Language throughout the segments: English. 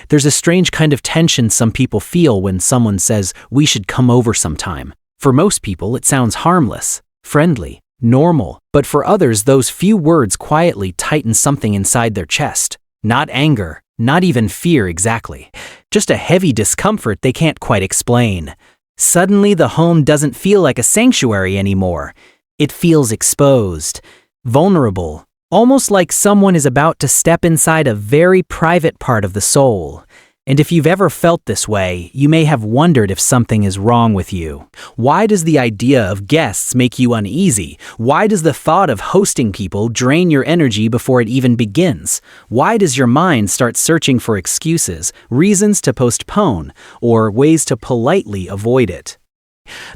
There's a strange kind of tension some people feel when someone says, "We should come over sometime." For most people, it sounds harmless, friendly, normal, but for others, those few words quietly tighten something inside their chest. Not anger, not even fear exactly, just a heavy discomfort they can't quite explain. Suddenly, the home doesn't feel like a sanctuary anymore. It feels exposed, vulnerable, almost like someone is about to step inside a very private part of the soul. And if you've ever felt this way, you may have wondered if something is wrong with you. Why does the idea of guests make you uneasy? Why does the thought of hosting people drain your energy before it even begins? Why does your mind start searching for excuses, reasons to postpone, or ways to politely avoid it?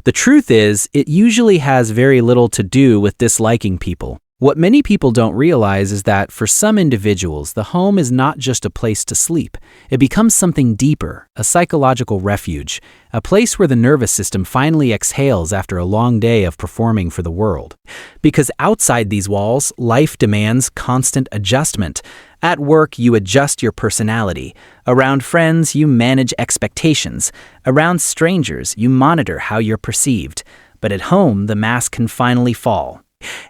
The truth is, it usually has very little to do with disliking people. What many people don't realize is that for some individuals, the home is not just a place to sleep. It becomes something deeper, a psychological refuge, a place where the nervous system finally exhales after a long day of performing for the world. Because outside these walls, life demands constant adjustment. At work, you adjust your personality. Around friends, you manage expectations. Around strangers, you monitor how you're perceived. But at home, the mask can finally fall.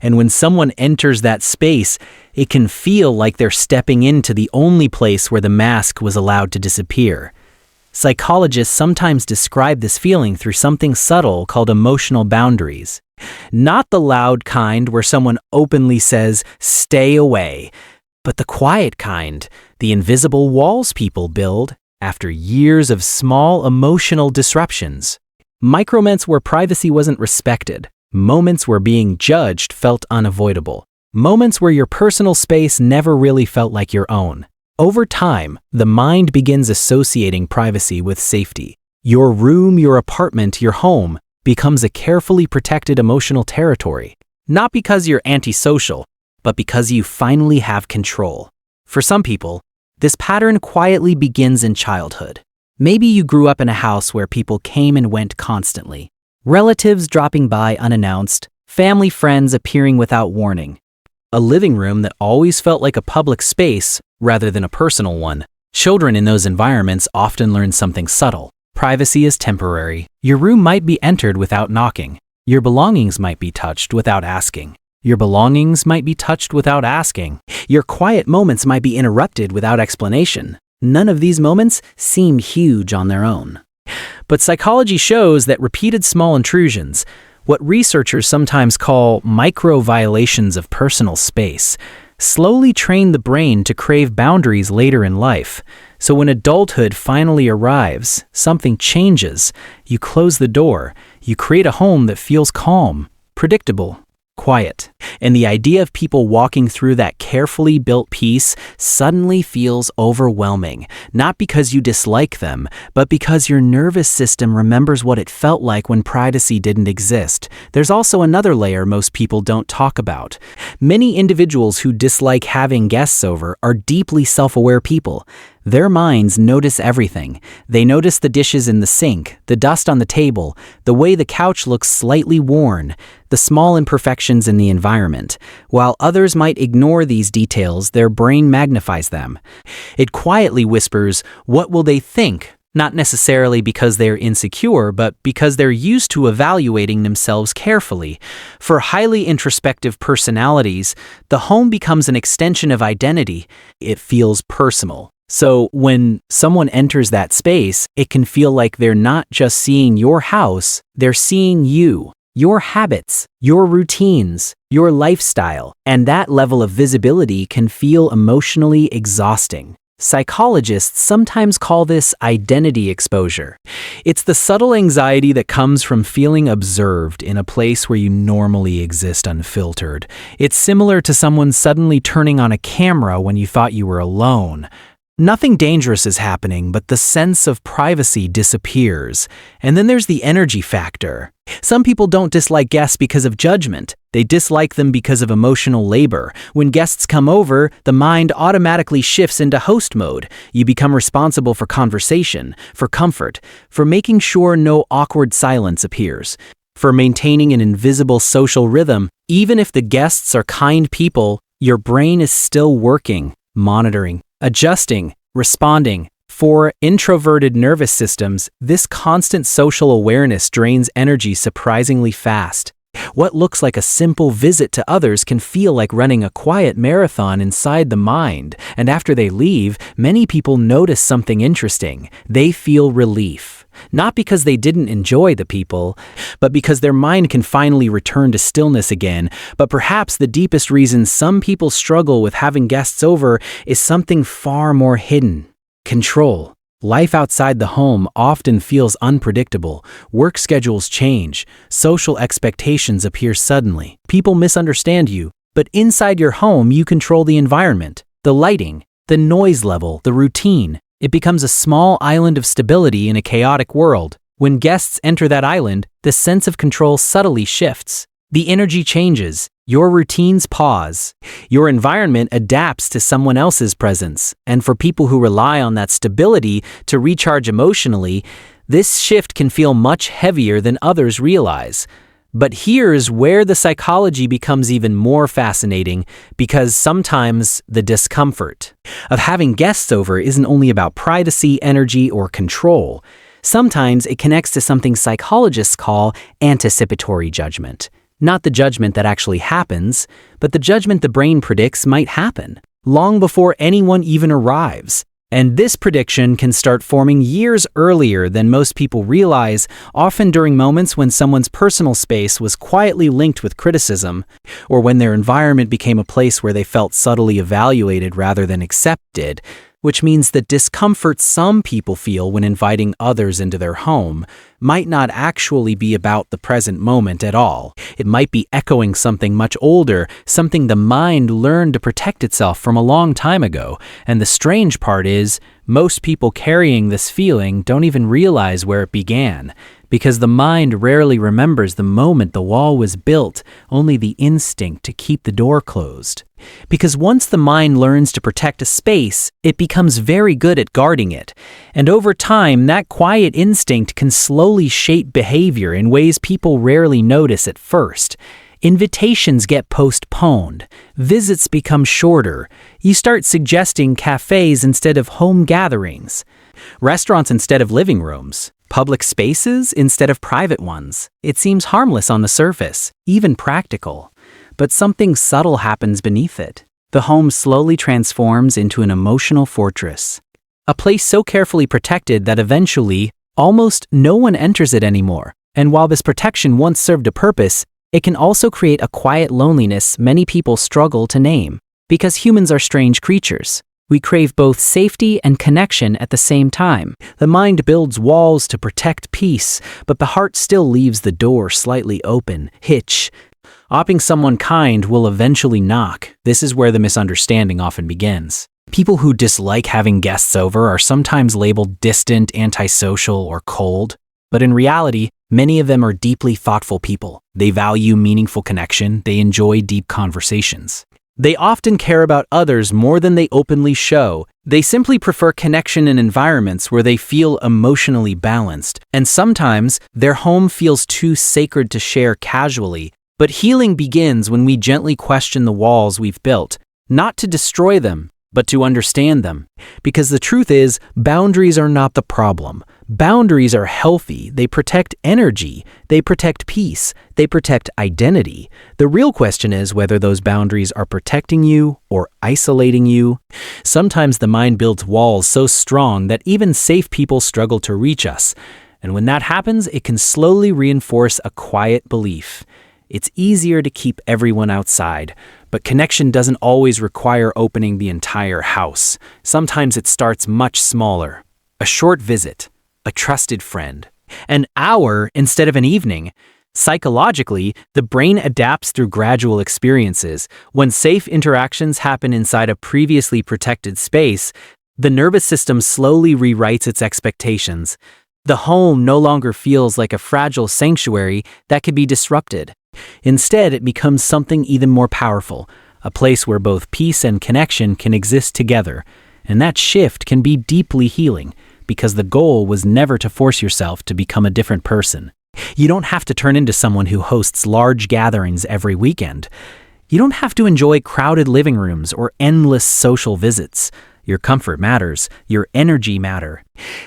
And when someone enters that space, it can feel like they're stepping into the only place where the mask was allowed to disappear. Psychologists sometimes describe this feeling through something subtle called emotional boundaries. Not the loud kind where someone openly says, "Stay away," but the quiet kind, the invisible walls people build after years of small emotional disruptions. Micromoments where privacy wasn't respected. Moments where being judged felt unavoidable. Moments where your personal space never really felt like your own. Over time, the mind begins associating privacy with safety. Your room, your apartment, your home becomes a carefully protected emotional territory. Not because you're antisocial, but because you finally have control. For some people, this pattern quietly begins in childhood. Maybe you grew up in a house where people came and went constantly. Relatives dropping by unannounced, family friends appearing without warning. A living room that always felt like a public space rather than a personal one. Children in those environments often learn something subtle. Privacy is temporary. Your room might be entered without knocking. Your belongings might be touched without asking. Your belongings might be touched without asking. Your quiet moments might be interrupted without explanation. None of these moments seem huge on their own. But psychology shows that repeated small intrusions, what researchers sometimes call micro-violations of personal space, slowly train the brain to crave boundaries later in life. So when adulthood finally arrives, something changes. You close the door. You create a home that feels calm, predictable, quiet. And the idea of people walking through that carefully built piece suddenly feels overwhelming, not because you dislike them, but because your nervous system remembers what it felt like when privacy didn't exist. There's also another layer most people don't talk about. Many individuals who dislike having guests over are deeply self-aware people. Their minds notice everything. They notice the dishes in the sink, the dust on the table, the way the couch looks slightly worn, the small imperfections in the environment. While others might ignore these details, their brain magnifies them. It quietly whispers, "What will they think?" Not necessarily because they're insecure, but because they're used to evaluating themselves carefully. For highly introspective personalities, the home becomes an extension of identity. It feels personal. So when someone enters that space, it can feel like they're not just seeing your house, they're seeing you, your habits, your routines, your lifestyle, and that level of visibility can feel emotionally exhausting. Psychologists sometimes call this identity exposure. It's the subtle anxiety that comes from feeling observed in a place where you normally exist unfiltered. It's similar to someone suddenly turning on a camera when you thought you were alone. Nothing dangerous is happening, but the sense of privacy disappears. And then there's the energy factor. Some people don't dislike guests because of judgment. They dislike them because of emotional labor. When guests come over, the mind automatically shifts into host mode. You become responsible for conversation, for comfort, for making sure no awkward silence appears, for maintaining an invisible social rhythm. Even if the guests are kind people, your brain is still working, monitoring, adjusting, responding, For introverted nervous systems, this constant social awareness drains energy surprisingly fast. What looks like a simple visit to others can feel like running a quiet marathon inside the mind, and after they leave, many people notice something interesting. They feel relief. Not because they didn't enjoy the people, but because their mind can finally return to stillness again. But perhaps the deepest reason some people struggle with having guests over is something far more hidden: control. Life outside the home often feels unpredictable. Work schedules change. Social expectations appear suddenly. People misunderstand you. But inside your home, you control the environment, the lighting, the noise level, the routine. It becomes a small island of stability in a chaotic world. When guests enter that island, the sense of control subtly shifts. The energy changes. Your routines pause. Your environment adapts to someone else's presence. And for people who rely on that stability to recharge emotionally, this shift can feel much heavier than others realize. But here's where the psychology becomes even more fascinating, because sometimes the discomfort of having guests over isn't only about privacy, energy, or control. Sometimes it connects to something psychologists call anticipatory judgment. Not the judgment that actually happens, but the judgment the brain predicts might happen, long before anyone even arrives. And this prediction can start forming years earlier than most people realize, often during moments when someone's personal space was quietly linked with criticism, or when their environment became a place where they felt subtly evaluated rather than accepted, which means that discomfort some people feel when inviting others into their home might not actually be about the present moment at all. It might be echoing something much older, something the mind learned to protect itself from a long time ago. And the strange part is, most people carrying this feeling don't even realize where it began, because the mind rarely remembers the moment the wall was built, only the instinct to keep the door closed. Because once the mind learns to protect a space, it becomes very good at guarding it. And over time, that quiet instinct can slowly shape behavior in ways people rarely notice at first. Invitations get postponed. Visits become shorter. You start suggesting cafes instead of home gatherings, restaurants instead of living rooms, public spaces instead of private ones. It seems harmless on the surface, even practical. But something subtle happens beneath it. The home slowly transforms into an emotional fortress, a place so carefully protected that eventually, almost no one enters it anymore. And while this protection once served a purpose, it can also create a quiet loneliness many people struggle to name. Because humans are strange creatures. We crave both safety and connection at the same time. The mind builds walls to protect peace, but the heart still leaves the door slightly open. Opting someone kind will eventually knock. This is where the misunderstanding often begins. People who dislike having guests over are sometimes labeled distant, antisocial, or cold. But in reality, many of them are deeply thoughtful people. They value meaningful connection. They enjoy deep conversations. They often care about others more than they openly show. They simply prefer connection in environments where they feel emotionally balanced. And sometimes, their home feels too sacred to share casually. But healing begins when we gently question the walls we've built, not to destroy them, but to understand them. Because the truth is, boundaries are not the problem. Boundaries are healthy. They protect energy. They protect peace. They protect identity. The real question is whether those boundaries are protecting you or isolating you. Sometimes the mind builds walls so strong that even safe people struggle to reach us. And when that happens, it can slowly reinforce a quiet belief. It's easier to keep everyone outside, but connection doesn't always require opening the entire house. Sometimes it starts much smaller. A short visit, a trusted friend, an hour instead of an evening. Psychologically, the brain adapts through gradual experiences. When safe interactions happen inside a previously protected space, the nervous system slowly rewrites its expectations. The home no longer feels like a fragile sanctuary that can be disrupted. Instead, it becomes something even more powerful, a place where both peace and connection can exist together. And that shift can be deeply healing, because the goal was never to force yourself to become a different person. You don't have to turn into someone who hosts large gatherings every weekend. You don't have to enjoy crowded living rooms or endless social visits. your comfort matters, your energy matter.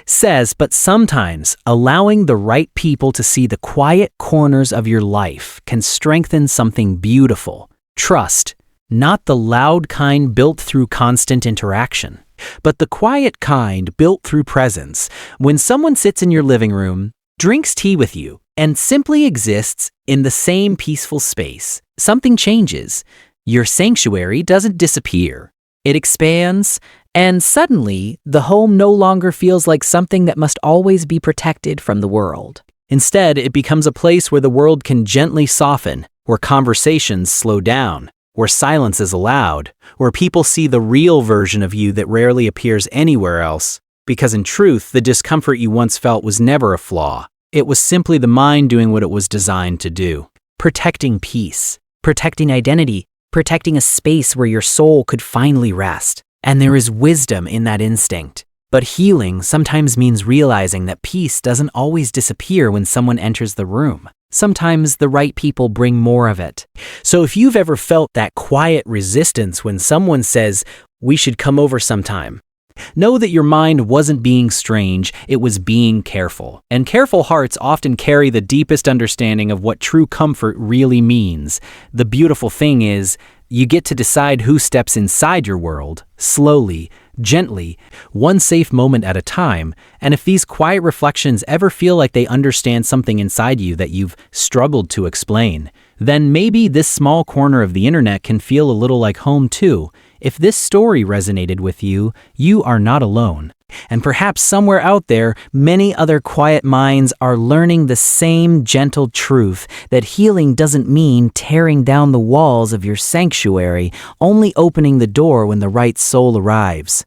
Says, but sometimes allowing the right people to see the quiet corners of your life can strengthen something beautiful. Trust, not the loud kind built through constant interaction, but the quiet kind built through presence. When someone sits in your living room, drinks tea with you, and simply exists in the same peaceful space, something changes. Your sanctuary doesn't disappear. It expands, and suddenly, the home no longer feels like something that must always be protected from the world. Instead, it becomes a place where the world can gently soften, where conversations slow down, where silence is allowed, where people see the real version of you that rarely appears anywhere else. Because in truth, the discomfort you once felt was never a flaw. It was simply the mind doing what it was designed to do. Protecting peace, protecting identity, protecting a space where your soul could finally rest. And there is wisdom in that instinct. But healing sometimes means realizing that peace doesn't always disappear when someone enters the room. Sometimes the right people bring more of it. So if you've ever felt that quiet resistance when someone says, "We should come over sometime," know that your mind wasn't being strange, it was being careful. And careful hearts often carry the deepest understanding of what true comfort really means. The beautiful thing is, you get to decide who steps inside your world, slowly, gently, one safe moment at a time. And if these quiet reflections ever feel like they understand something inside you that you've struggled to explain, then maybe this small corner of the internet can feel a little like home too. If this story resonated with you, you are not alone. And perhaps somewhere out there, many other quiet minds are learning the same gentle truth that healing doesn't mean tearing down the walls of your sanctuary, only opening the door when the right soul arrives.